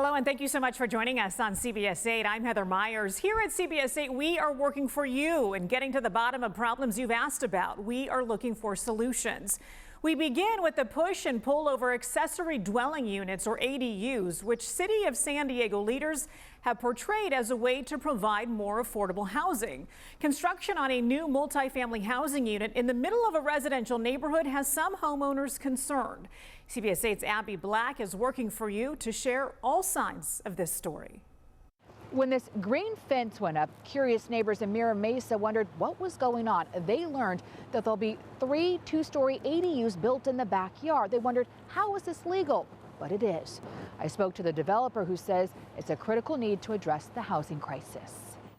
Hello, and thank you so much for joining us on CBS 8. I'm Heather Myers. Here at CBS 8, we are working for you and getting to the bottom of problems you've asked about. We are looking for solutions. We begin with the push and pull over accessory dwelling units, or ADUs, which City of San Diego leaders have portrayed as a way to provide more affordable housing. Construction on a new multifamily housing unit in the middle of a residential neighborhood has some homeowners concerned. CBS 8's Abby Black is working for you to share all sides of this story. When this green fence went up, curious neighbors in Mira Mesa wondered what was going on. They learned that there'll be 3 two-story ADUs built in the backyard. They wondered, how is this legal? But it is. I spoke to the developer who says it's a critical need to address the housing crisis.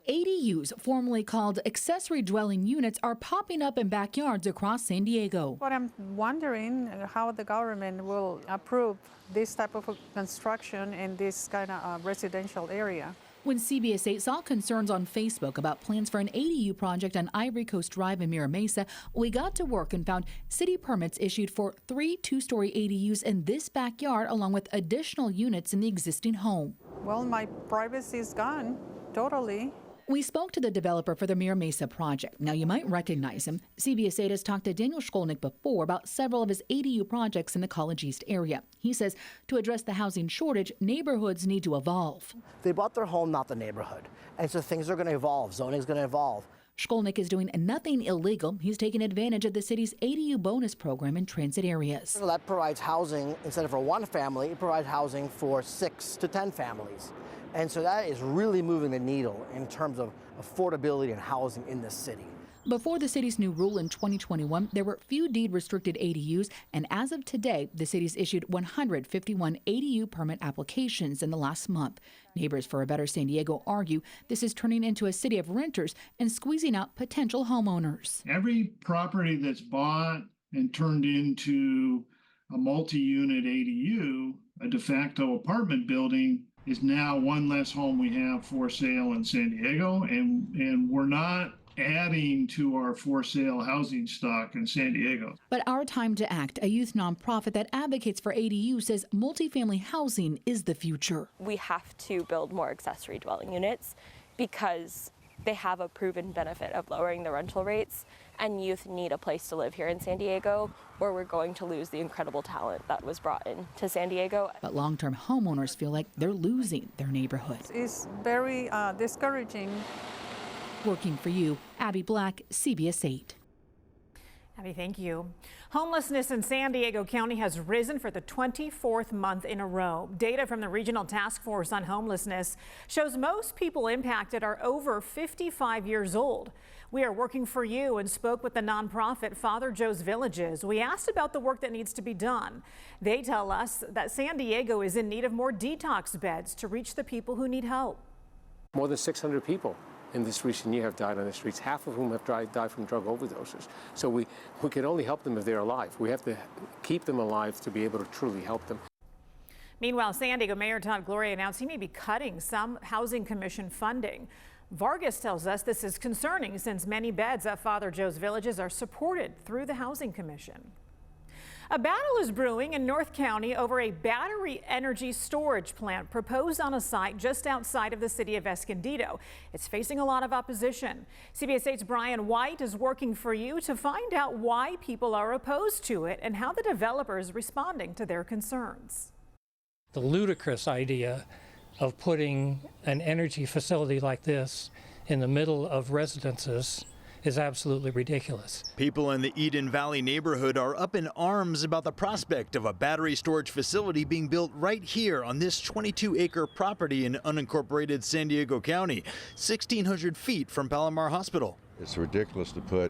ADUs, formerly called accessory dwelling units, are popping up in backyards across San Diego. What I'm wondering how the government will approve this type of construction in this kind of residential area. When CBS 8 saw concerns on Facebook about plans for an ADU project on Ivory Coast Drive in Mira Mesa, we got to work and found city permits issued for 3 two-story ADUs in this backyard, along with additional units in the existing home. Well, my privacy is gone totally. We spoke to the developer for the Mira Mesa project. Now, you might recognize him. CBS 8 has talked to Daniel Shkolnick before about several of his ADU projects in the College East area. He says to address the housing shortage, neighborhoods need to evolve. They bought their home, not the neighborhood. And so things are going to evolve. Zoning is going to evolve. Shkolnick is doing nothing illegal. He's taking advantage of the city's ADU bonus program in transit areas. So that provides housing, instead of for one family, it provides housing for 6 to 10 families. And so that is really moving the needle in terms of affordability and housing in the city. Before the city's new rule in 2021, there were few deed-restricted ADUs, and as of today, the city's issued 151 ADU permit applications in the last month. Neighbors for a Better San Diego argue this is turning into a city of renters and squeezing out potential homeowners. Every property that's bought and turned into a multi-unit ADU, a de facto apartment building, is now one less home we have for sale in San Diego, and we're not adding to our for sale housing stock in San Diego. But Our Time to Act, a youth nonprofit that advocates for ADU, says multifamily housing is the future. We have to build more accessory dwelling units because they have a proven benefit of lowering the rental rates, and youth need a place to live here in San Diego, or we're going to lose the incredible talent that was brought in to San Diego. But long-term homeowners feel like they're losing their neighborhood. It's very discouraging. Working for you, Abby Black, CBS 8. Abby, thank you. Homelessness in San Diego County has risen for the 24th month in a row. Data from the Regional Task Force on Homelessness shows most people impacted are over 55 years old. We are working for you and spoke with the nonprofit Father Joe's Villages. We asked about the work that needs to be done. They tell us that San Diego is in need of more detox beds to reach the people who need help. More than 600 people in this recent year have died on the streets, half of whom have died from drug overdoses. So we can only help them if they're alive. We have to keep them alive to be able to truly help them. Meanwhile, San Diego Mayor Todd Gloria announced he may be cutting some Housing Commission funding. Vargas tells us this is concerning since many beds at Father Joe's Villages are supported through the Housing Commission. A battle is brewing in North County over a battery energy storage plant proposed on a site just outside of the city of Escondido. It's facing a lot of opposition. CBS 8's Brian White is working for you to find out why people are opposed to it and how the developer is responding to their concerns. The ludicrous idea of putting an energy facility like this in the middle of residences is absolutely ridiculous. People in the Eden Valley neighborhood are up in arms about the prospect of a battery storage facility being built right here on this 22-acre property in unincorporated San Diego County, 1,600 feet from Palomar Hospital. It's ridiculous to put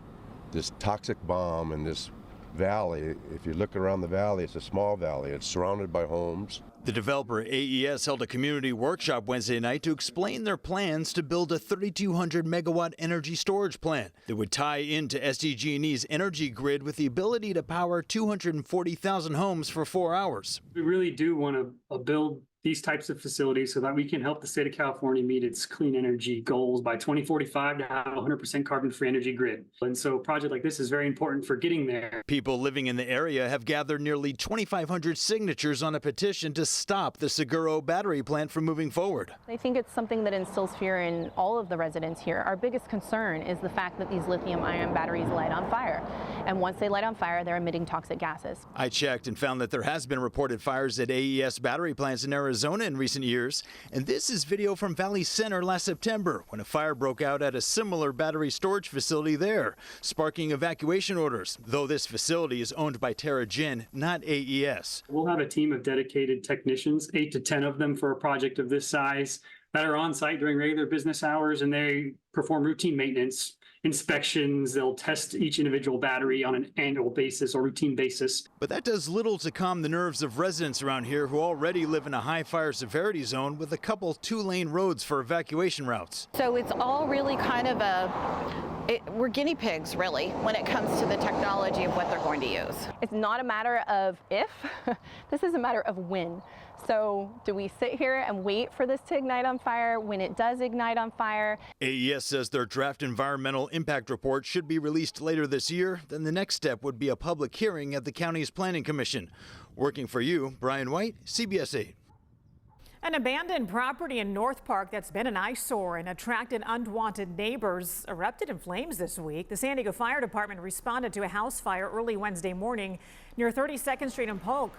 this toxic bomb in this valley. If you look around the valley, it's a small valley. It's surrounded by homes. The developer AES held a community workshop Wednesday night to explain their plans to build a 3,200 megawatt energy storage plant that would tie into SDG&E's energy grid with the ability to power 240,000 homes for 4 hours. We really do want to build these types of facilities so that we can help the state of California meet its clean energy goals by 2045 to have a 100% carbon-free energy grid. And so a project like this is very important for getting there. People living in the area have gathered nearly 2,500 signatures on a petition to stop the Seguro battery plant from moving forward. I think it's something that instills fear in all of the residents here. Our biggest concern is the fact that these lithium-ion batteries light on fire. And once they light on fire, they're emitting toxic gases. I checked and found that there has been reported fires at AES battery plants in Arizona in recent years. And this is video from Valley Center last September when a fire broke out at a similar battery storage facility there, sparking evacuation orders, though this facility is owned by TerraGen, not AES. We'll have a team of dedicated technicians, 8 to 10 of them for a project of this size, that are on site during regular business hours, and they perform routine maintenance, inspections. They'll test each individual battery on an annual basis or routine basis. But that does little to calm the nerves of residents around here who already live in a high fire severity zone with a couple 2-lane roads for evacuation routes. So it's all really kind of we're guinea pigs, really, when it comes to the technology of what they're going to use. It's not a matter of if, this is a matter of when. So do we sit here and wait for this to ignite on fire? When it does ignite on fire? AES says their draft environmental impact report should be released later this year. Then the next step would be a public hearing at the county's planning commission. Working for you, Brian White, CBS 8. An abandoned property in North Park that's been an eyesore and attracted unwanted neighbors erupted in flames this week. The San Diego Fire Department responded to a house fire early Wednesday morning near 32nd Street and Polk.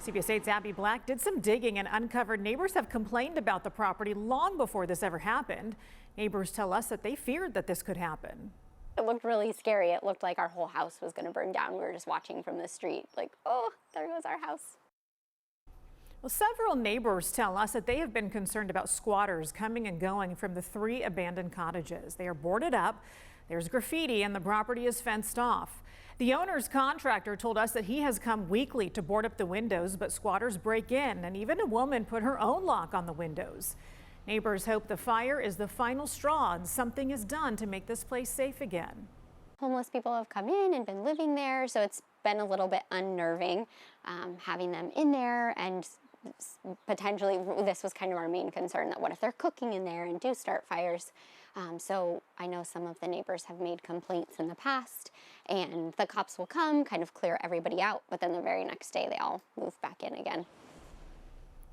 CBS 8's Abby Black did some digging and uncovered neighbors have complained about the property long before this ever happened. Neighbors tell us that they feared that this could happen. It looked really scary. It looked like our whole house was going to burn down. We were just watching from the street like, oh, there goes our house. Well, several neighbors tell us that they have been concerned about squatters coming and going from the 3 abandoned cottages. They are boarded up, there's graffiti, and the property is fenced off. The owner's contractor told us that he has come weekly to board up the windows, but squatters break in, and even a woman put her own lock on the windows. Neighbors hope the fire is the final straw and something is done to make this place safe again. Homeless people have come in and been living there, so it's been a little bit unnerving having them in there, and potentially this was kind of our main concern, that what if they're cooking in there and do start fires. So I know some of the neighbors have made complaints in the past, and the cops will come, kind of clear everybody out, but then the very next day they all move back in again.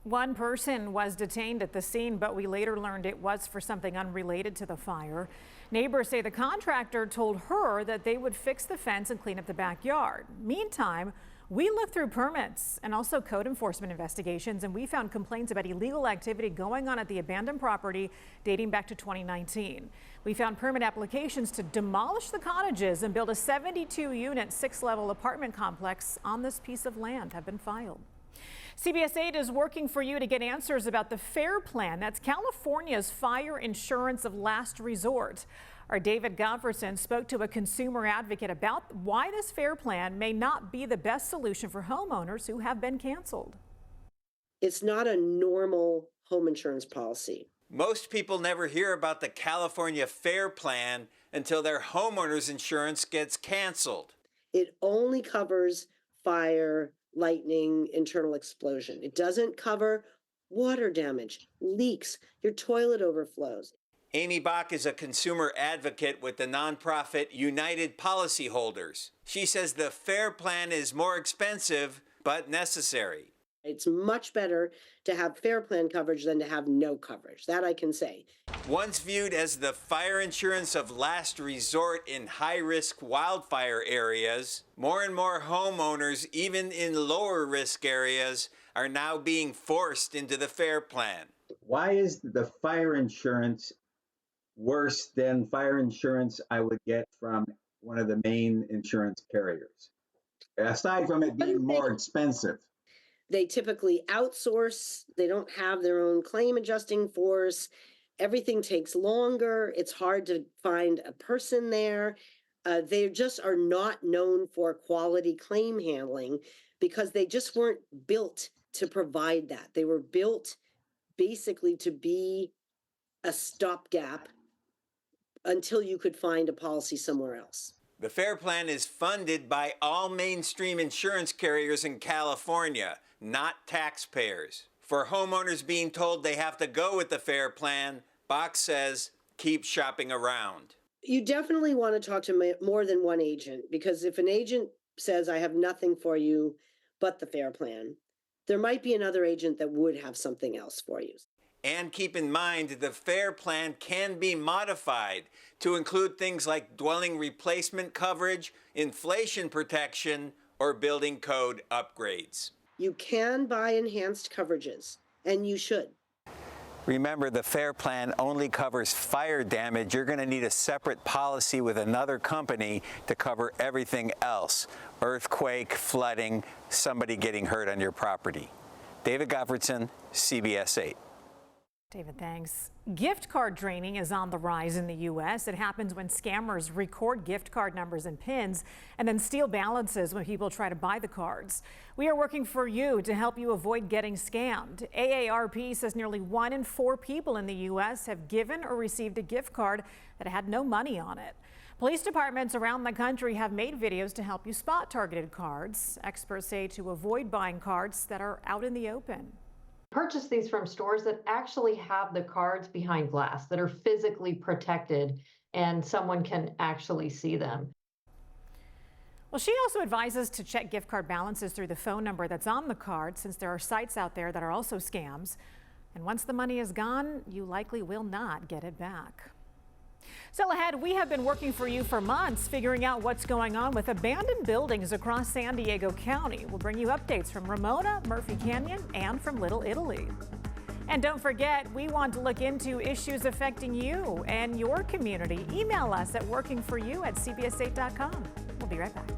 One person was detained at the scene, but we later learned it was for something unrelated to the fire. Neighbors say the contractor told her that they would fix the fence and clean up the backyard. Meantime, we looked through permits and also code enforcement investigations, and we found complaints about illegal activity going on at the abandoned property dating back to 2019. We found permit applications to demolish the cottages and build a 72-unit, 6-level apartment complex on this piece of land have been filed. CBS 8 is working for you to get answers about the FAIR Plan. That's California's fire insurance of last resort. Our David Goverson spoke to a consumer advocate about why this FAIR Plan may not be the best solution for homeowners who have been canceled. It's not a normal home insurance policy. Most people never hear about the California FAIR Plan until their homeowner's insurance gets canceled. It only covers fire, lightning, internal explosion. It doesn't cover water damage, leaks, your toilet overflows. Amy Bach is a consumer advocate with the nonprofit United Policyholders. She says the FAIR Plan is more expensive, but necessary. It's much better to have FAIR Plan coverage than to have no coverage. That I can say. Once viewed as the fire insurance of last resort in high-risk wildfire areas, more and more homeowners, even in lower-risk areas, are now being forced into the FAIR Plan. Why is the fire insurance worse than fire insurance I would get from one of the main insurance carriers, aside from it being more expensive? They typically outsource. They don't have their own claim adjusting force. Everything takes longer. It's hard to find a person there. They just are not known for quality claim handling because they just weren't built to provide that. They were built basically to be a stopgap until you could find a policy somewhere else. The FAIR Plan is funded by all mainstream insurance carriers in California, not taxpayers. For homeowners being told they have to go with the FAIR plan, Box says keep shopping around. You definitely want to talk to more than one agent, because if an agent says, I have nothing for you but the FAIR plan, there might be another agent that would have something else for you. And keep in mind, the FAIR plan can be modified to include things like dwelling replacement coverage, inflation protection, or building code upgrades. You can buy enhanced coverages, and you should. Remember, the FAIR plan only covers fire damage. You're going to need a separate policy with another company to cover everything else. Earthquake, flooding, somebody getting hurt on your property. David Gottfredson, CBS 8. David, thanks. Gift card draining is on the rise in the U.S. It happens when scammers record gift card numbers and PINs and then steal balances when people try to buy the cards. We are working for you to help you avoid getting scammed. AARP says nearly 1 in 4 people in the U.S. have given or received a gift card that had no money on it. Police departments around the country have made videos to help you spot targeted cards. Experts say to avoid buying cards that are out in the open. Purchase these from stores that actually have the cards behind glass, that are physically protected and someone can actually see them. Well, she also advises to check gift card balances through the phone number that's on the card, since there are sites out there that are also scams. And once the money is gone, you likely will not get it back. Still ahead, we have been working for you for months, figuring out what's going on with abandoned buildings across San Diego County. We'll bring you updates from Ramona, Murphy Canyon, and from Little Italy. And don't forget, we want to look into issues affecting you and your community. Email us at workingforyou@cbs8.com. We'll be right back.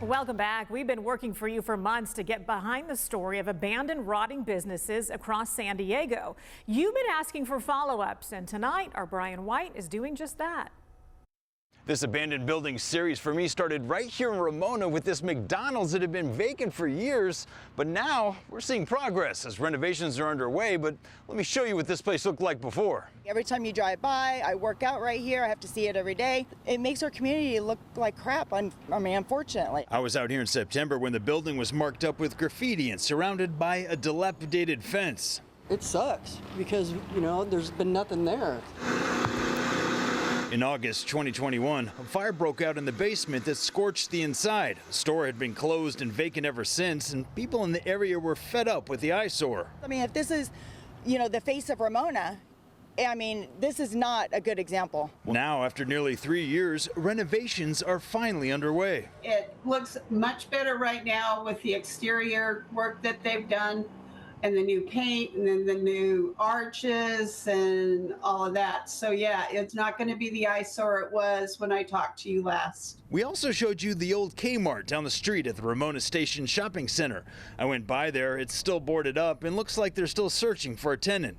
Welcome back. We've been working for you for months to get behind the story of abandoned, rotting businesses across San Diego. You've been asking for follow-ups, and tonight our Brian White is doing just that. This abandoned building series for me started right here in Ramona with this McDonald's that had been vacant for years, but now we're seeing progress as renovations are underway. But let me show you what this place looked like before. Every time you drive by, I work out right here. I have to see it every day. It makes our community look like crap, unfortunately. I was out here in September when the building was marked up with graffiti and surrounded by a dilapidated fence. It sucks because, there's been nothing there. In August 2021, a fire broke out in the basement that scorched the inside. The store had been closed and vacant ever since, and people in the area were fed up with the eyesore. If this is, the face of Ramona, this is not a good example. Now, after nearly 3 years, renovations are finally underway. It looks much better right now with the exterior work that they've done, and the new paint, and then the new arches and all of that. So yeah, it's not going to be the eyesore it was when I talked to you last. We also showed you the old Kmart down the street at the Ramona Station Shopping Center. I went by there, it's still boarded up and looks like they're still searching for a tenant.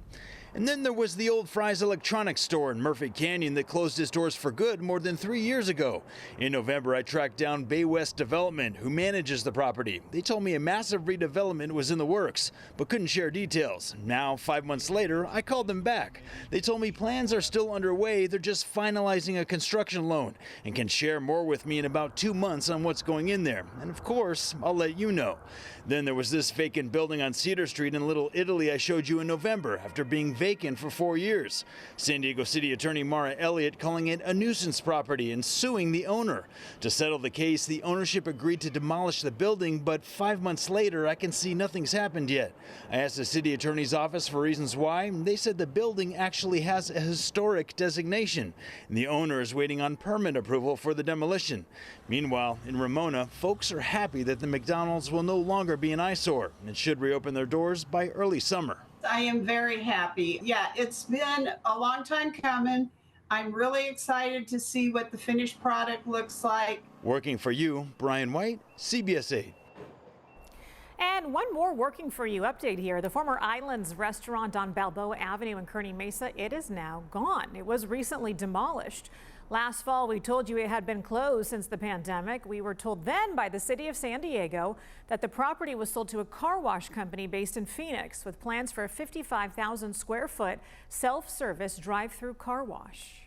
And then there was the old Fry's electronics store in Murphy Canyon that closed its doors for good more than 3 years ago. In November, I tracked down Bay West Development, who manages the property. They told me a massive redevelopment was in the works, but couldn't share details. Now, 5 months later, I called them back. They told me plans are still underway, they're just finalizing a construction loan, and can share more with me in about 2 months on what's going in there. And of course, I'll let you know. Then there was this vacant building on Cedar Street in Little Italy I showed you in November after being vacant for 4 years. San Diego City Attorney Mara Elliott calling it a nuisance property and suing the owner. To settle the case, the ownership agreed to demolish the building, but 5 months later, I can see nothing's happened yet. I asked the city attorney's office for reasons why. They said the building actually has a historic designation, and the owner is waiting on permit approval for the demolition. Meanwhile, in Ramona, folks are happy that the McDonald's will no longer be an eyesore and should reopen their doors by early summer. I am very happy. Yeah, it's been a long time coming. I'm really excited to see what the finished product looks like. Working for you, Brian White, CBS 8. And one more working for you update here. The former Islands restaurant on Balboa Avenue in Kearney Mesa, it is now gone. It was recently demolished. Last fall, we told you it had been closed since the pandemic. We were told then by the city of San Diego that the property was sold to a car wash company based in Phoenix with plans for a 55,000 square foot self-service drive-through car wash.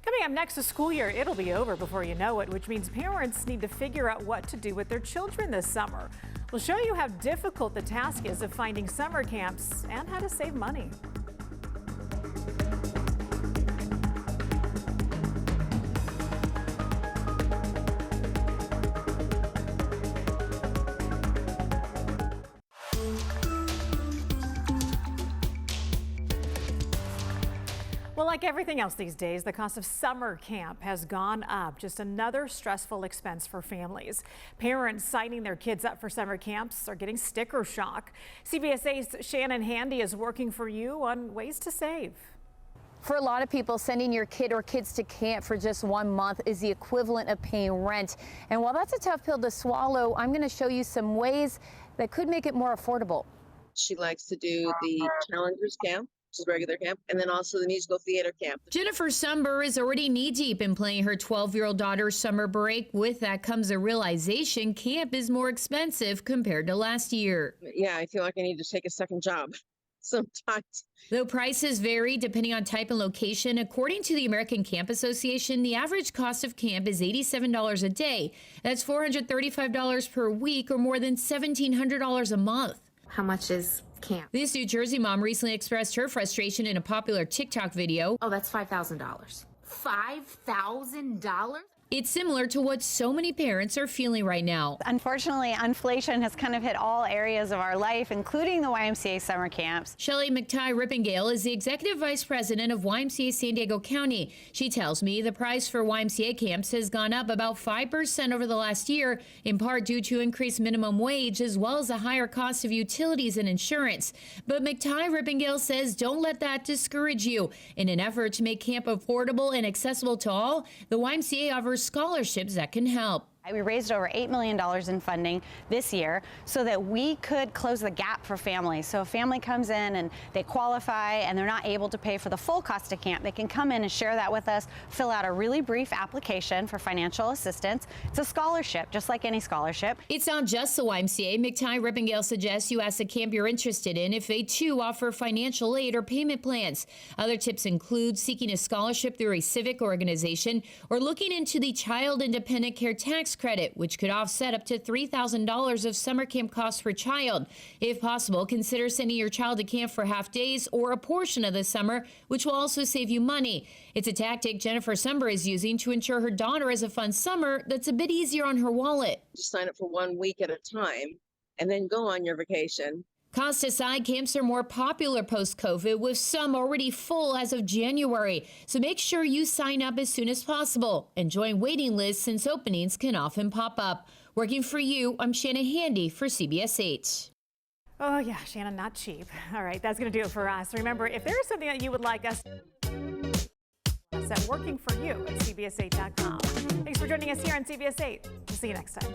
Coming up next, the school year, it'll be over before you know it, which means parents need to figure out what to do with their children this summer. We'll show you how difficult the task is of finding summer camps and how to save money. Well, like everything else these days, the cost of summer camp has gone up. Just another stressful expense for families. Parents signing their kids up for summer camps are getting sticker shock. CBS8's Shannon Handy is working for you on ways to save. For a lot of people, sending your kid or kids to camp for just 1 month is the equivalent of paying rent. And while that's a tough pill to swallow, I'm going to show you some ways that could make it more affordable. She likes to do the Challengers Camp, which is regular camp, and then also the musical theater camp. Jennifer Sumber is already knee-deep in planning her 12-year-old daughter's summer break. With that comes a realization camp is more expensive compared to last year. Yeah, I feel like I need to take a second job sometimes. Though prices vary depending on type and location, according to the American Camp Association, the average cost of camp is $87 a day. That's $435 per week, or more than $1,700 a month. How much is camp? This New Jersey mom recently expressed her frustration in a popular TikTok video. Oh, that's $5,000. $5,000? It's similar to what so many parents are feeling right now. Unfortunately, inflation has kind of hit all areas of our life, including the YMCA summer camps. Shelley McTighe-Rippengale is the executive vice president of YMCA San Diego County. She tells me the price for YMCA camps has gone up about 5% over the last year, in part due to increased minimum wage as well as a higher cost of utilities and insurance. But McTighe-Rippengale says don't let that discourage you. In an effort to make camp affordable and accessible to all, the YMCA offers scholarships that can help. We raised over $8 million in funding this year so that we could close the gap for families. So if a family comes in and they qualify and they're not able to pay for the full cost of camp, they can come in and share that with us, fill out a really brief application for financial assistance. It's a scholarship, just like any scholarship. It's not just the YMCA. McTighe-Rippengale suggests you ask the camp you're interested in if they too offer financial aid or payment plans. Other tips include seeking a scholarship through a civic organization or looking into the Child Independent Care Tax Credit, which could offset up to $3,000 of summer camp costs per child. If possible, consider sending your child to camp for half days or a portion of the summer, which will also save you money. It's a tactic Jennifer Sumber is using to ensure her daughter has a fun summer that's a bit easier on her wallet. Just sign up for 1 week at a time and then go on your vacation. Cost aside, camps are more popular post-COVID, with some already full as of January. So make sure you sign up as soon as possible and join waiting lists since openings can often pop up. Working for you, I'm Shannon Handy for CBS 8. Oh yeah, Shannon, not cheap. All right, that's going to do it for us. Remember, if there's something that you would like us at working for you at CBS8.com. Thanks for joining us here on CBS 8. We'll see you next time.